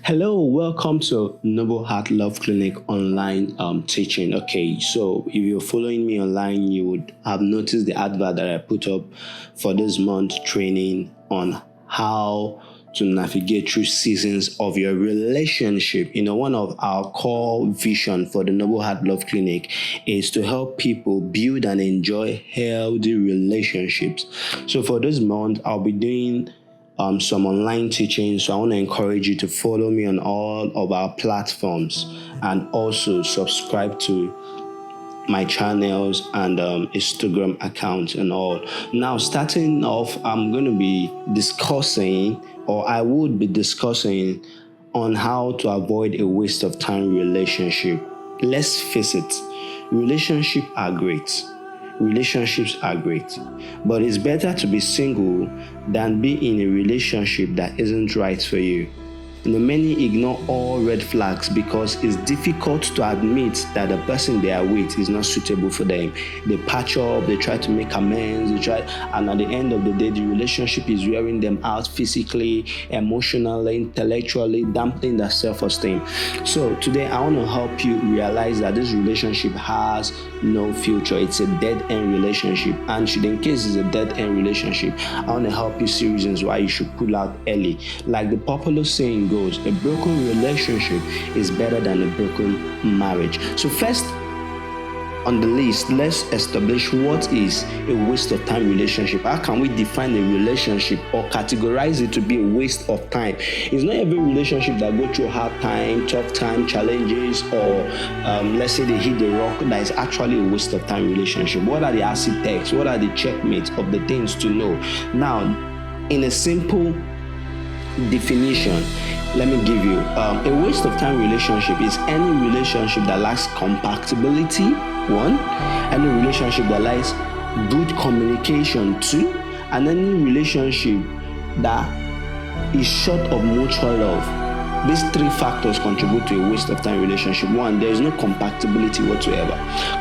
Hello, welcome to Noble Heart Love Clinic online teaching. Okay, so if you're following me online, you would have noticed the advert that I put up for this month training on how to navigate through seasons of your relationship. One of our core vision for the Noble Heart Love Clinic is to help people build and enjoy healthy relationships. So for this month, I'll be doing some online teaching. So I want to encourage you to follow me on all of our platforms and also subscribe to my channels and Instagram accounts and all. Now, starting off, I'm going to be discussing, or I would be discussing, on how to avoid a waste of time relationship. Let's face it, relationships are great. Relationships are great, but it's better to be single than be in a relationship that isn't right for you. Many ignore all red flags because it's difficult to admit that the person they are with is not suitable for them. They patch up, they try to make amends, and at the end of the day, the relationship is wearing them out physically, emotionally, intellectually, dampening their self-esteem. So today, I want to help you realize that this relationship has no future. It's a dead-end relationship, and in case it's a dead-end relationship, I want to help you see reasons why you should pull out early. Like the popular saying goes, a broken relationship is better than a broken marriage. So first on the list, let's establish what is a waste of time relationship. How can we define a relationship or categorize it to be a waste of time? It's not every relationship that go through hard time, tough time, challenges, or let's say they hit the rock, that is actually a waste of time relationship. What are the acid tests? What are the checkmates of the things to know? Now, in a simple definition, let me give you a waste of time relationship is any relationship that lacks compatibility, one, any relationship that lacks good communication, two, and any relationship that is short of mutual love. These three factors contribute to a waste of time relationship. One, there is no compatibility whatsoever.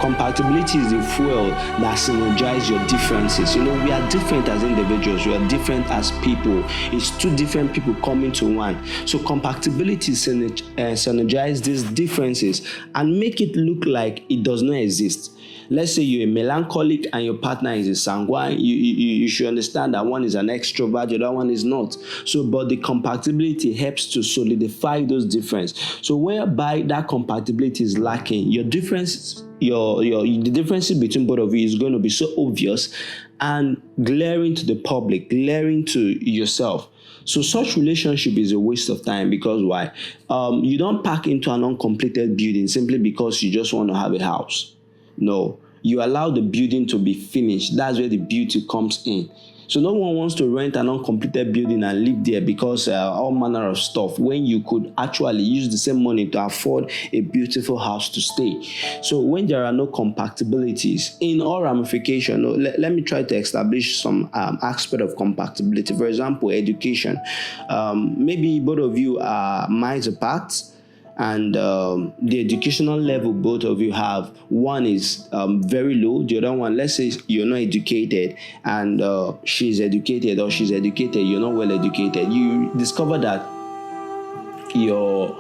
Compatibility is the fuel that synergizes your differences. We are different as individuals. We are different as people. It's two different people coming to one. So compatibility synergizes these differences and make it look like it does not exist. Let's say you're a melancholic and your partner is a sanguine. You should understand that one is an extrovert, the other one is not. So, but the compatibility helps to solidify those differences. So, whereby that compatibility is lacking, your difference, the differences between both of you is going to be so obvious and glaring to the public, glaring to yourself. So such relationship is a waste of time because why? You don't pack into an uncompleted building simply because you just want to have a house. No, you allow the building to be finished. That's where the beauty comes in. So no one wants to rent an uncompleted building and live there because all manner of stuff, when you could actually use the same money to afford a beautiful house to stay. So when there are no compatibilities in all ramification, let me try to establish some aspect of compatibility. For example, education. Maybe both of you are miles apart, and the educational level both of you have, one is very low, the other one, let's say you're not educated and she's educated, or she's educated, you're not well educated. You discover that your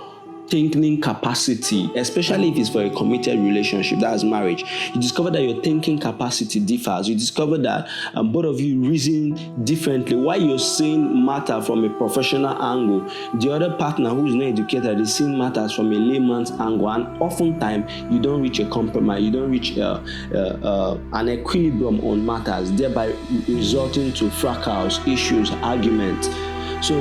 thinking capacity, especially if it's for a committed relationship, that's marriage, you discover that your thinking capacity differs. You discover that both of you reason differently. Why you're seeing matter from a professional angle, the other partner who is not educated is seeing matters from a layman's angle, and oftentimes you don't reach a compromise, you don't reach an equilibrium on matters, thereby resulting to fracas, issues, arguments. So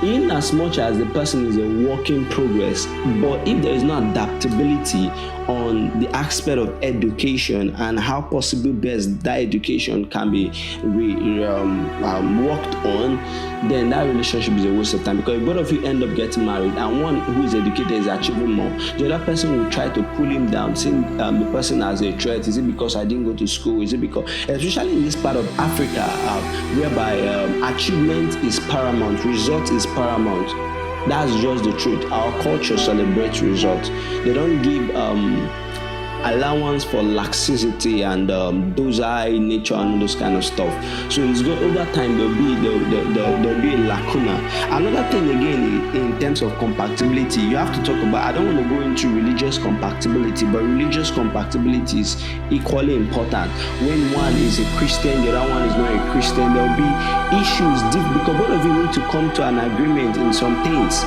in as much as the person is a work in progress, but if there is no adaptability on the aspect of education and how possible best that education can be worked on, then that relationship is a waste of time. Because if both of you end up getting married and one who is educated is achieving more, the other person will try to pull him down, seeing the person as a threat. Is it because I didn't go to school? Is it because, especially in this part of Africa, whereby achievement is paramount, result is paramount. That's just the truth. Our culture celebrates results. They don't give allowance for laxity and docile nature and those kind of stuff. So it's good over time. There'll be a lacuna. Another thing again in terms of compatibility, you have to talk about, I don't want to go into religious compatibility, but religious compatibility is equally important. When one is a Christian, the other one is not a Christian, there will be issues because both of you need to come to an agreement in some things,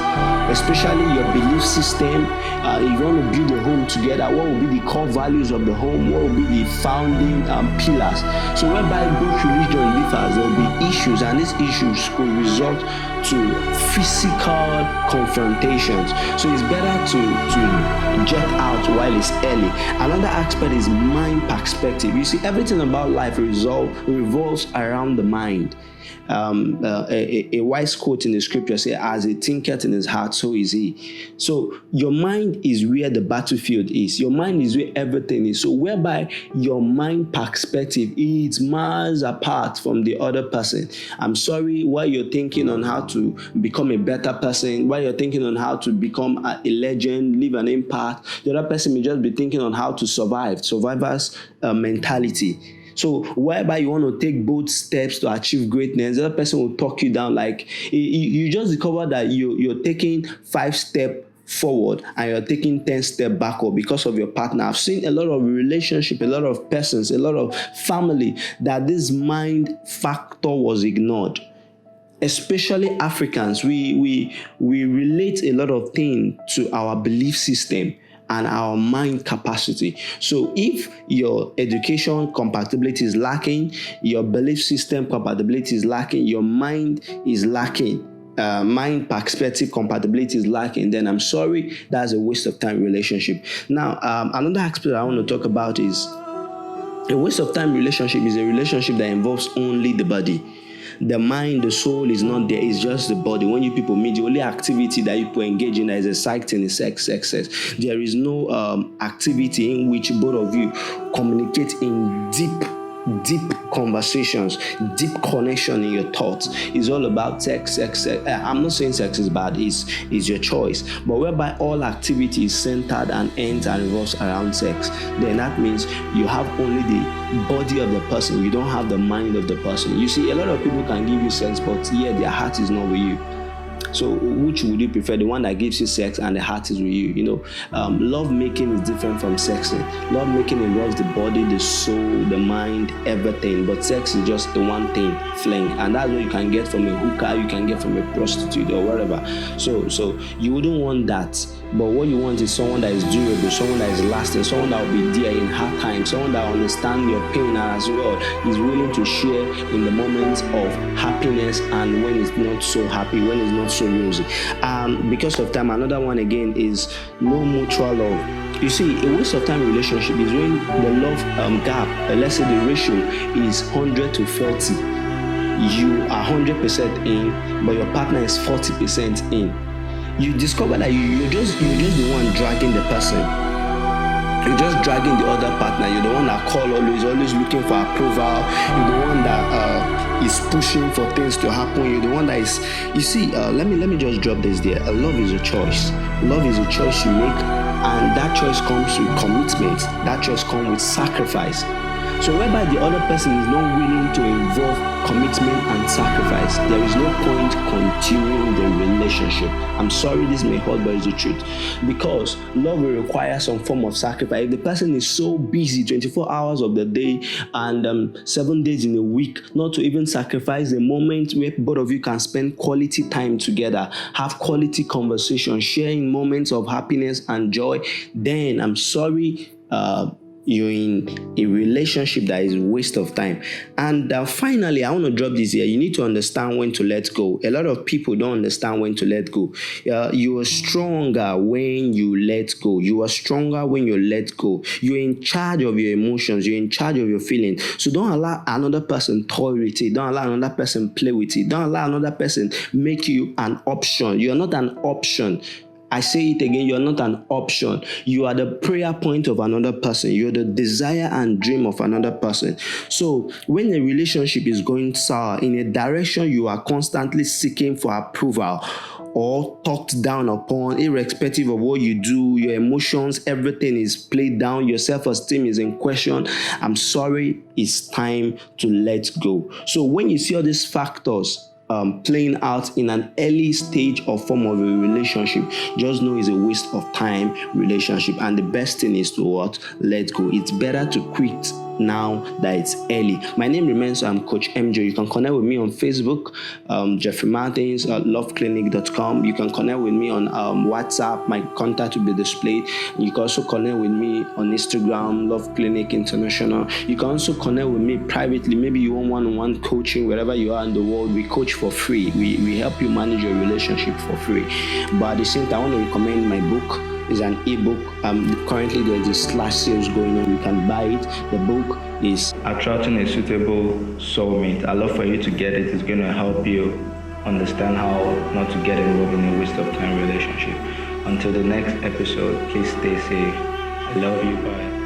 especially your belief system. If you want to build a home together, what will be the core values of the home? What will be the founding pillars? So whereby both religion differs, there will be issues, and these issues could result to physical confrontations. So it's better to jet out while it's early. Another aspect is mind perspective. You see, everything about life revolves around the mind. A wise quote in the scripture says, as he thinketh in his heart, so is he. So your mind is where the battlefield is. Your mind is where everything is. So whereby your mind perspective is miles apart from the other person. I'm sorry, while you're thinking on how to become a better person, while you're thinking on how to become a legend, leave an impact, the other person may just be thinking on how to survive, survivor's mentality. So whereby you want to take bold steps to achieve greatness, the other person will talk you down. Like you just discover that you're taking 5 steps forward and you're taking 10 steps backward because of your partner. I've seen a lot of relationship, a lot of persons, a lot of family that this mind factor was ignored. Especially Africans, we relate a lot of things to our belief system and our mind capacity. So if your education compatibility is lacking, your belief system compatibility is lacking, your mind is lacking, mind perspective compatibility is lacking, then I'm sorry, that's a waste of time relationship. Now, another aspect I want to talk about is a waste of time relationship is a relationship that involves only the body. The mind, the soul is not there, it's just the body. When you people meet, the only activity that you people engage in is a exciting is sex. There is no activity in which both of you communicate in deep conversations, deep connection in your thoughts. It's all about sex. I'm not saying sex is bad, it's your choice. But whereby all activity is centered and ends and revolves around sex, then that means you have only the body of the person, you don't have the mind of the person. You see, a lot of people can give you sex, but their heart is not with you. So which would you prefer? The one that gives you sex and the heart is with you? Love making is different from sexing. Love making involves the body, the soul, the mind, everything. But sex is just the one thing, fling. And that's what you can get from a hooker, you can get from a prostitute or whatever. So you wouldn't want that. But what you want is someone that is durable, someone that is lasting, someone that will be there in hard times, someone that understands your pain and as well is willing to share in the moments of happiness and when it's not so happy, when it's not so rosy. Because of time, another one again is no mutual love. You see, a waste of time relationship is when the love gap, let's say the ratio is 100 to 40. You are 100% in, but your partner is 40% in. You discover that you're just the one dragging the person. You're just dragging the other partner. You're the one that always looking for approval. You're the one that is pushing for things to happen. You're the one that is. You see, let me just drop this there. Love is a choice. Love is a choice you make, and that choice comes with commitment. That choice comes with sacrifice. So whereby the other person is not willing to involve commitment and sacrifice, there is no point continuing the relationship. I'm sorry this may hurt, but it's the truth. Because love will require some form of sacrifice. If the person is so busy 24 hours of the day and 7 days in a week, not to even sacrifice the moment where both of you can spend quality time together, have quality conversation, sharing moments of happiness and joy, then I'm sorry, you're in a relationship that is a waste of time. And finally, I want to drop this here. You need to understand when to let go. A lot of people don't understand when to let go. You are stronger when you let go. You are stronger when you let go. You're in charge of your emotions. You're in charge of your feelings. So don't allow another person toy with it. Don't allow another person play with it. Don't allow another person make you an option. You're not an option. I say it again, you're not an option. You are the prayer point of another person. You're the desire and dream of another person. So when a relationship is going sour in a direction you are constantly seeking for approval or talked down upon, irrespective of what you do, your emotions, everything is played down, your self-esteem is in question, I'm sorry, it's time to let go. So when you see all these factors playing out in an early stage or form of a relationship, just know it's a waste of time relationship. And the best thing is to what? Let go. It's better to quit now that it's early. My name remains Coach MJ. You can connect with me on Facebook, Jeffrey Martins, loveclinic.com. You can connect with me on WhatsApp. My contact will be displayed. You can also connect with me on Instagram, Love Clinic International. You can also connect with me privately. Maybe you want one-on-one coaching wherever you are in the world. We coach for free. We help you manage your relationship for free. But at the same time, I want to recommend my book. Is an ebook. Currently there's a slash sales going on. You can buy it. The book is Attracting a Suitable Soulmate. I'd love for you to get it. It's going to help you understand how not to get involved in a waste of time relationship. Until the next episode, please stay safe. I love you. Bye.